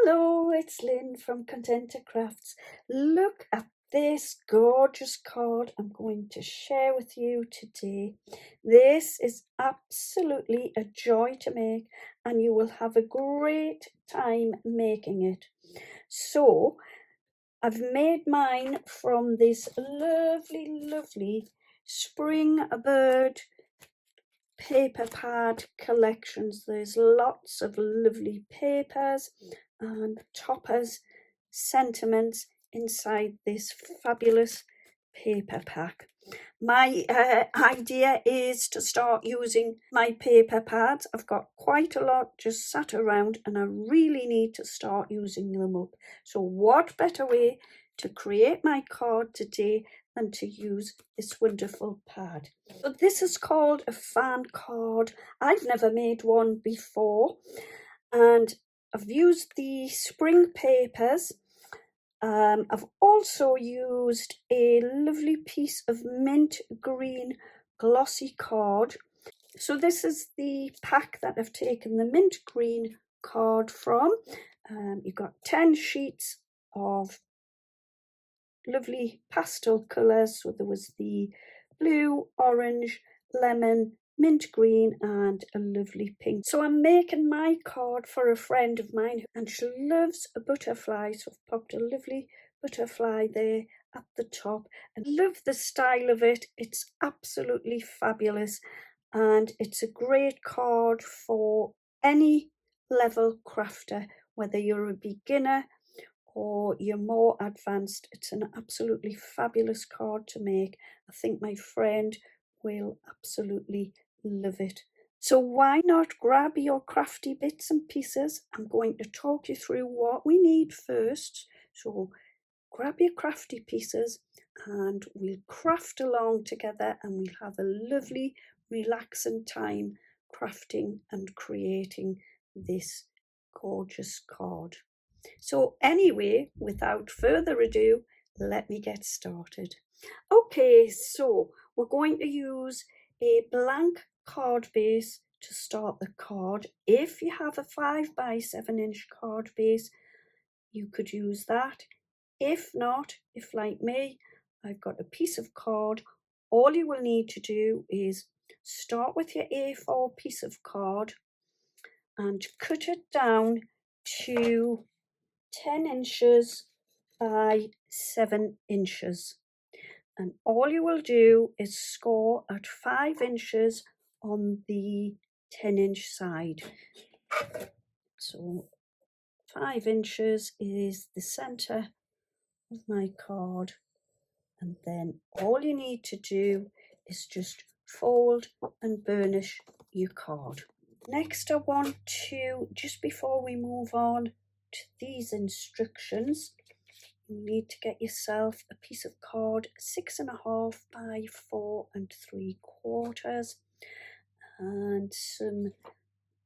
Hello, it's Lynn from Contenta Crafts. Look at this gorgeous card I'm going to share with you today. This is absolutely a joy to make, and you will have a great time making it. So, I've made mine from this lovely spring bird paper pad collections. There's lots of lovely papers and toppers, sentiments inside this fabulous paper pack. My idea is to start using my paper pads. I've got quite a lot just sat around and I really need to start using them up. So what better way to create my card today than to use this wonderful pad. So this is called a fan card. I've never made one before, and I've used the spring papers. I've also used a lovely piece of mint green glossy card. So this is the pack that I've taken the mint green card from. You've got 10 sheets of lovely pastel colours. So there was the blue, orange, lemon, mint green and a lovely pink. So I'm making my card for a friend of mine and she loves a butterfly, so I've popped a lovely butterfly there at the top and love the style of it. It's absolutely fabulous and it's a great card for any level crafter, whether you're a beginner or you're more advanced. It's an absolutely fabulous card to make. I think my friend will absolutely love it. So why not grab your crafty bits and pieces? I'm going to talk you through what we need first. So grab your crafty pieces and we'll craft along together and we'll have a lovely relaxing time crafting and creating this gorgeous card. So anyway, without further ado, let me get started. Okay, so we're going to use a blank card base to start the card. If you have a 5 by 7 inch card base, you could use that. If not, if like me, I've got a piece of card, all you will need to do is start with your A4 piece of card and cut it down to 10 inches by 7 inches. And all you will do is score at 5 inches on the 10-inch side. So 5 inches is the center of my card. And then all you need to do is just fold and burnish your card. Next, I want to, just before we move on to these instructions, you need to get yourself a piece of card 6.5 by 4 3/4 and some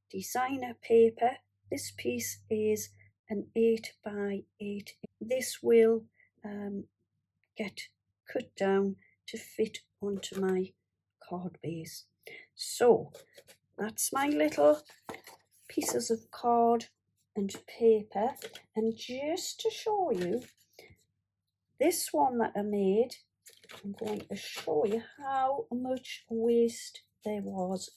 designer paper. This piece is an 8 by 8. This will get cut down to fit onto my card base. So that's my little pieces of card and paper, and just to show you this one that I made, I'm going to show you how much waste there was.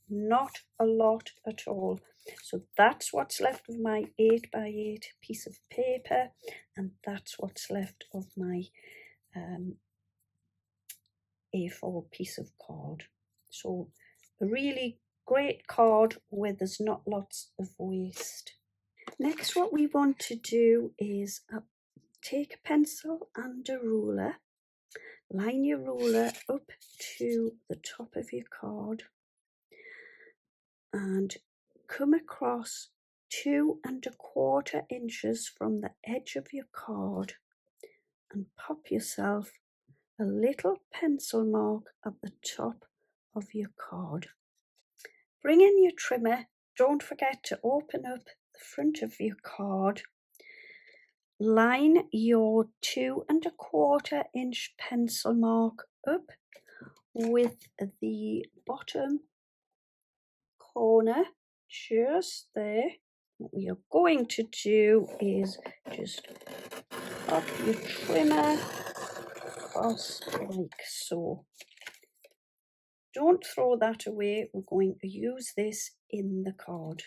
Not a lot at all. So that's what's left of my 8 by 8 piece of paper, and that's what's left of my A4 piece of card. So a really great card where there's not lots of waste. Next, what we want to do is take a pencil and a ruler, line your ruler up to the top of your card and come across 2.25 inches from the edge of your card and pop yourself a little pencil mark at the top of your card. Bring in your trimmer. Don't forget to open up the front of your card. Line your 2.25 inch pencil mark up with the bottom corner just there. What we are going to do is just pop your trimmer across like so. Don't throw that away. We're going to use this in the card.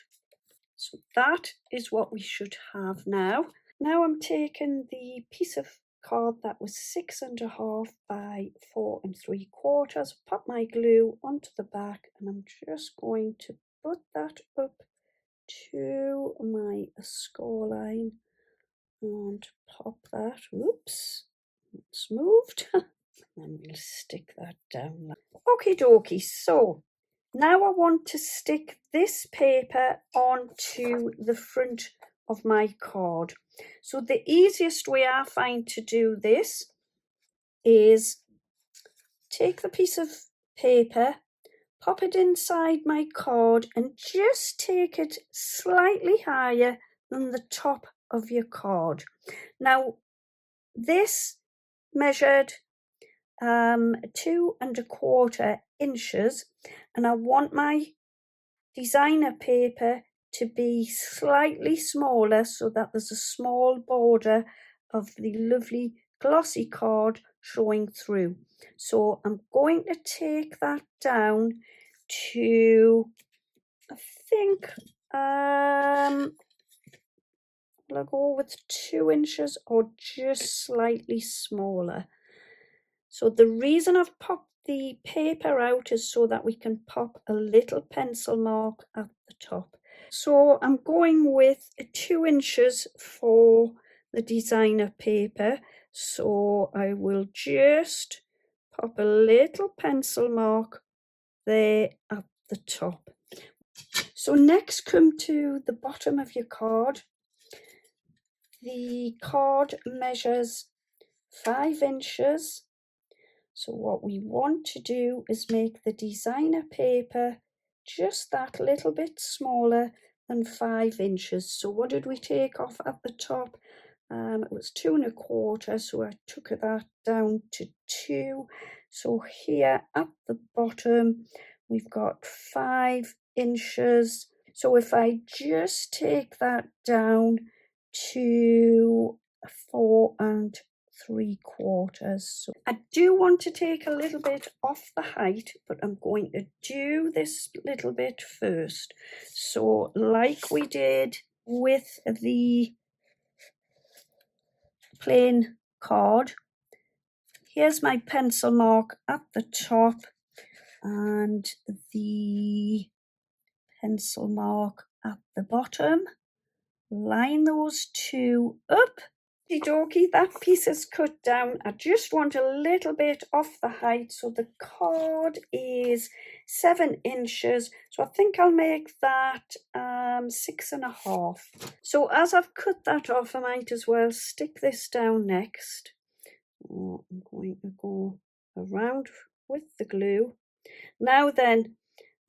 So that is what we should have now. Now I'm taking the piece of card that was 6.5 by 4 3/4, pop my glue onto the back, and I'm just going to put that up to my score line and pop that. Oops, it's moved. And we'll stick that down. Okie dokie, so now I want to stick this paper onto the front of my card. So the easiest way I find to do this is take the piece of paper, pop it inside my card, and just take it slightly higher than the top of your card. Now this measured 2.25 inches, and I want my designer paper to be slightly smaller so that there's a small border of the lovely glossy card showing through. So I'm going to take that down to, I think, will I go with 2 inches or just slightly smaller? So the reason I've popped the paper out is so that we can pop a little pencil mark at the top. So I'm going with 2 inches for the designer paper. So I will just pop a little pencil mark there at the top. So next, come to the bottom of your card. The card measures 5 inches. So what we want to do is make the designer paper just that little bit smaller than 5 inches. So what did we take off at the top? It was 2.25, so I took that down to 2. So here at the bottom, we've got 5 inches. So if I just take that down to 4.75. So I do want to take a little bit off the height, but I'm going to do this little bit first. So like we did with the plain card, here's my pencil mark at the top and the pencil mark at the bottom. Line those two up. Okie dokie, that piece is cut down. I just want a little bit off the height, so the card is 7 inches. So I think I'll make that 6.5. So as I've cut that off, I might as well stick this down next. I'm going to go around with the glue. Now then,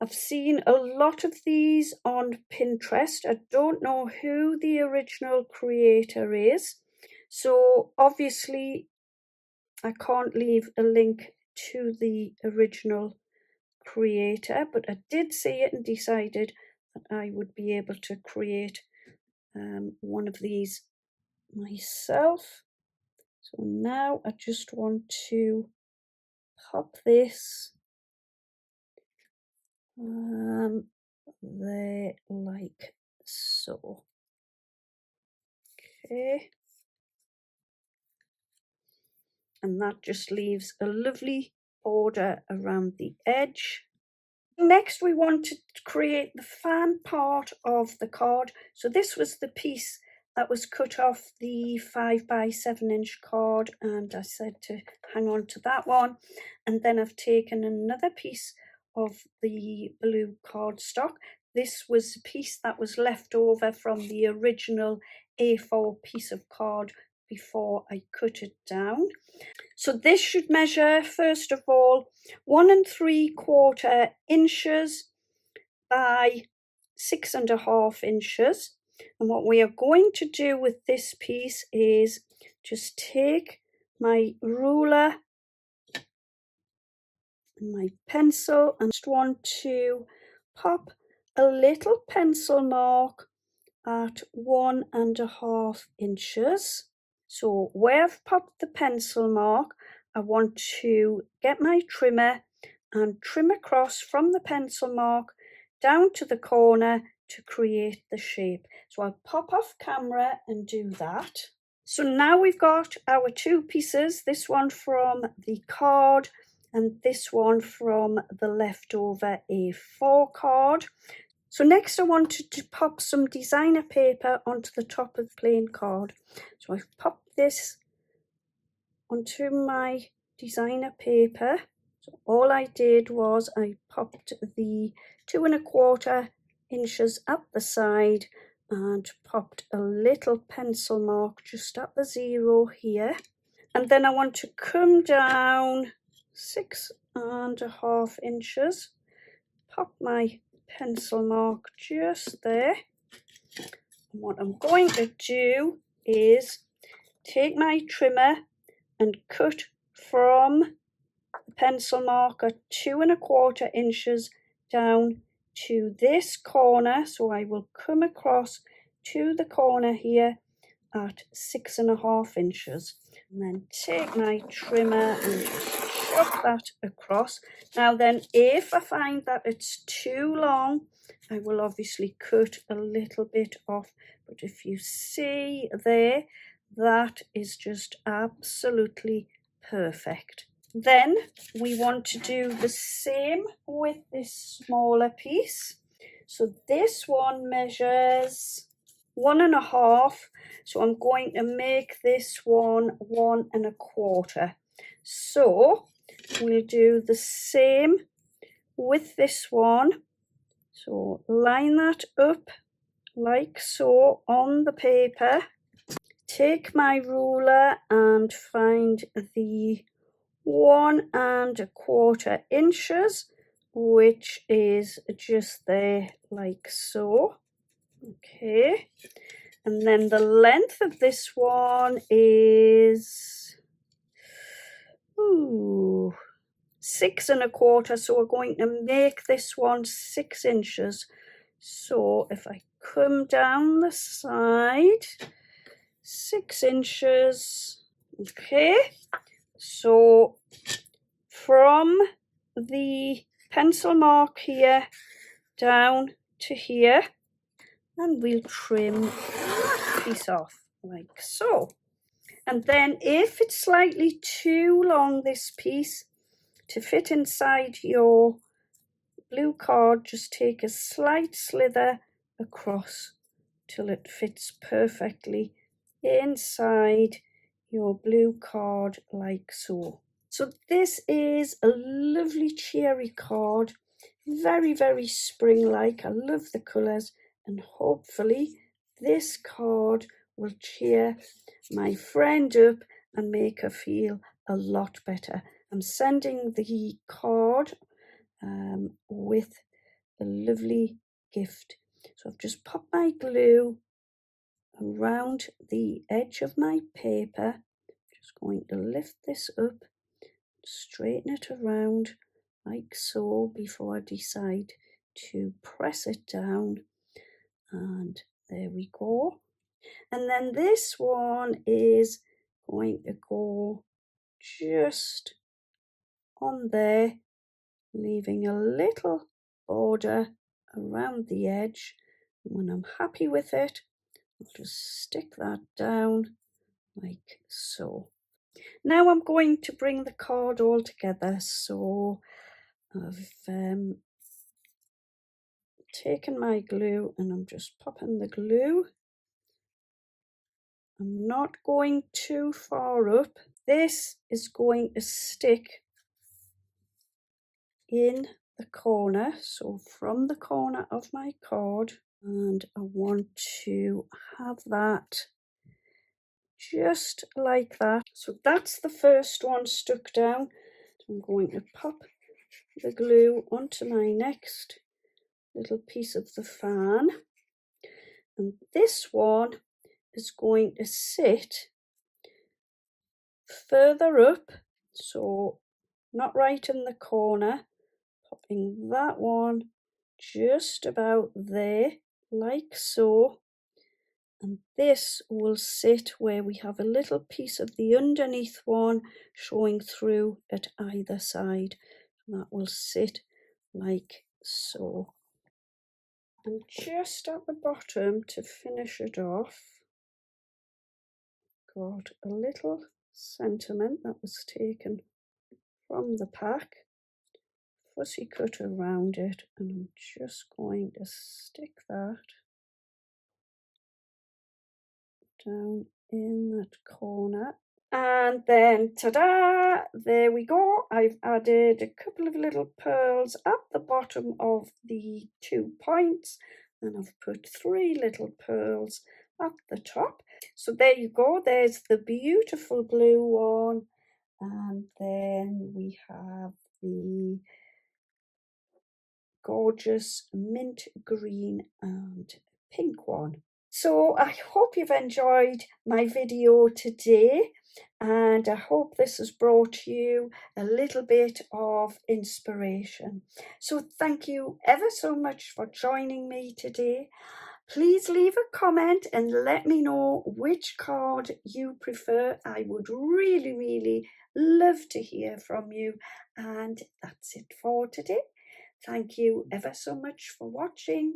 I've seen a lot of these on Pinterest. I don't know who the original creator is. So obviously I can't leave a link to the original creator, but I did see it and decided that I would be able to create one of these myself. So now I just want to pop this there like so. Okay. And that just leaves a lovely border around the edge. Next, we want to create the fan part of the card. So this was the piece that was cut off the 5 by 7 inch card, and I said to hang on to that one. And then I've taken another piece of the blue cardstock. This was a piece that was left over from the original A4 piece of card before I cut it down. So this should measure, first of all, 1 3/4 inches by 6.5 inches. And what we are going to do with this piece is just take my ruler and my pencil and just want to pop a little pencil mark at 1.5 inches. So where I've popped the pencil mark, I want to get my trimmer and trim across from the pencil mark down to the corner to create the shape. So I'll pop off camera and do that. So now we've got our two pieces, this one from the card and this one from the leftover A4 card. So next I wanted to pop some designer paper onto the top of the plain card. So I've popped this onto my designer paper. So all I did was I popped the 2.25 inches at the side and popped a little pencil mark just at the 0 here. And then I want to come down 6.5 inches, pop my pencil mark just there. And what I'm going to do is take my trimmer and cut from the pencil mark at 2.25 inches down to this corner. So I will come across to the corner here at 6.5 inches. And then take my trimmer and just chop that across. Now then, if I find that it's too long, I will obviously cut a little bit off. But if you see there, that is just absolutely perfect. Then we want to do the same with this smaller piece. So this one measures 1.5. So I'm going to make this one 1.25. So we'll do the same with this one. So line that up like so on the paper. Take my ruler and find the 1.25 inches, which is just there like so. Okay, and then the length of this one is 6.25. So we're going to make this one 6 inches. So if I come down the side, 6 inches. Okay, so from the pencil mark here down to here, and we'll trim that piece off like so. And then if it's slightly too long, this piece, to fit inside your blue card, just take a slight slither across till it fits perfectly inside your blue card like so. So this is a lovely cheery card, very, very spring-like. I love the colours, and hopefully this card will cheer my friend up and make her feel a lot better. I'm sending the card with a lovely gift. So I've just popped my glue around the edge of my paper. Just going to lift this up, straighten it around like so before I decide to press it down, and there we go. And then this one is going to go just on there, leaving a little border around the edge. When I'm happy with it, I'll just stick that down like so. Now I'm going to bring the card all together. So I've taken my glue and I'm just popping the glue. I'm not going too far up. This is going to stick in the corner, so from the corner of my card, and I want to have that just like that. So that's the first one stuck down. So I'm going to pop the glue onto my next little piece of the fan, and this one is going to sit further up, so not right in the corner, popping that one just about there like so. and this will sit where we have a little piece of the underneath one showing through at either side. And that will sit like so. And just at the bottom, to finish it off, got a little sentiment that was taken from the pack, fussy cut around it, and I'm just going to stick that down in that corner. And then, ta-da, there we go. I've added a couple of little pearls at the bottom of the 2 points, and I've put 3 little pearls at the top. So there you go, there's the beautiful blue one, and then we have the gorgeous mint green and pink one. So I hope you've enjoyed my video today, and I hope this has brought you a little bit of inspiration. So thank you ever so much for joining me today. Please leave a comment and let me know which card you prefer. I would really love to hear from you. And that's it for today. Thank you ever so much for watching.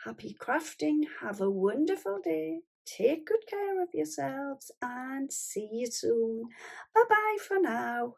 Happy crafting. Have a wonderful day. Take good care of yourselves and see you soon. Bye bye for now.